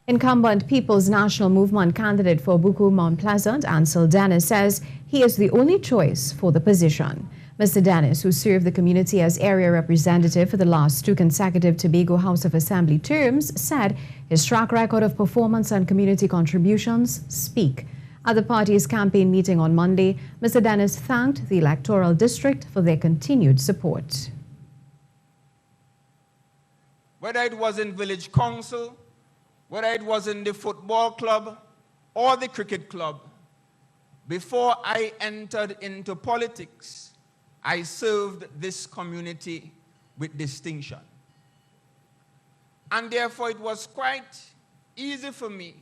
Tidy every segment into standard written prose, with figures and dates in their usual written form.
Incumbent People's National Movement candidate for Buccoo, MtPleasant, Ancil Dennis, says he is the only choice for the position. Mr. Dennis, who served the community as area representative for the last 2 consecutive Tobago House of Assembly terms, said his track record of performance and community contributions speak. At the party's campaign meeting on Monday, Mr. Dennis thanked the electoral district for their continued support. Whether it was in village council, whether it was in the football club or the cricket club, before I entered into politics, I served this community with distinction. And therefore it was quite easy for me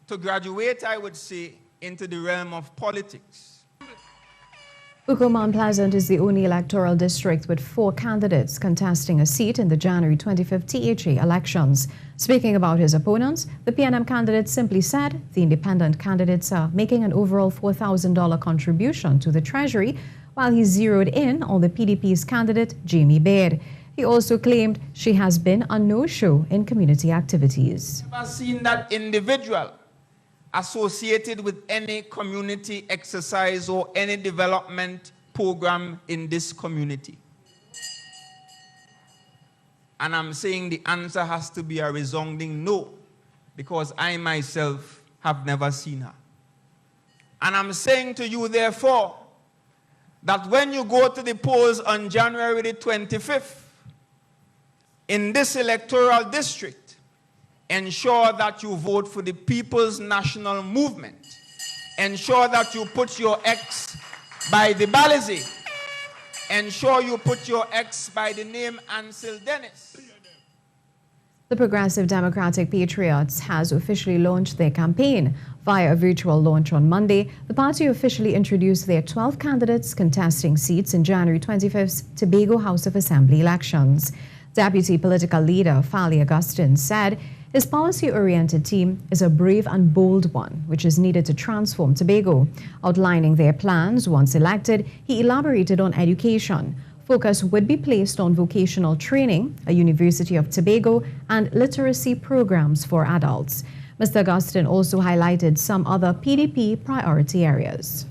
to graduate, I would say, into the realm of politics. Buccoo, MtPleasant is the only electoral district with 4 candidates contesting a seat in the January 25th THA elections. Speaking about his opponents, the PNM candidate simply said the independent candidates are making an overall $4,000 contribution to the Treasury, while he zeroed in on the PDP's candidate, Jamie Baird. He also claimed she has been a no-show in community activities. I've never seen that individual associated with any community exercise or any development program in this community. And I'm saying the answer has to be a resounding no, because I myself have never seen her. And I'm saying to you, therefore, that when you go to the polls on January the 25th, in this electoral district, ensure that you vote for the People's National Movement. Ensure that you put your X by the Balizi. Ensure you put your X by the name Ancil Dennis. The Progressive Democratic Patriots has officially launched their campaign. Via a virtual launch on Monday, the party officially introduced their 12 candidates contesting seats in January 25th's Tobago House of Assembly elections. Deputy political leader Fali Augustine said his policy-oriented team is a brave and bold one, which is needed to transform Tobago. Outlining their plans once elected, he elaborated on education. Focus would be placed on vocational training, a University of Tobago, and literacy programs for adults. Mr. Augustine also highlighted some other PDP priority areas.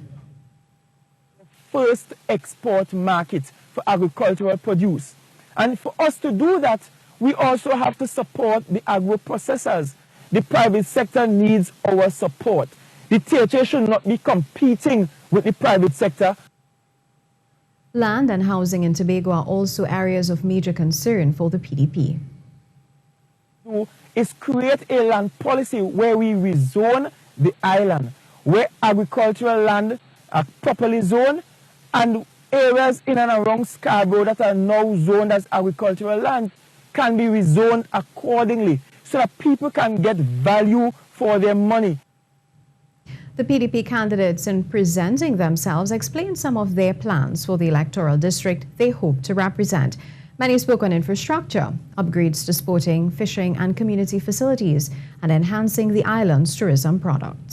First export market for agricultural produce. And for us to do that, we also have to support the agro-processors. The private sector needs our support. The THA should not be competing with the private sector. Land and housing in Tobago are also areas of major concern for the PDP. Is create a land policy where we rezone the island, where agricultural land are properly zoned, and areas in and around Scarborough that are now zoned as agricultural land can be rezoned accordingly so that people can get value for their money. The PDP candidates, in presenting themselves, explained some of their plans for the electoral district they hope to represent. Many spoke on infrastructure, upgrades to sporting, fishing and community facilities, and enhancing the island's tourism product.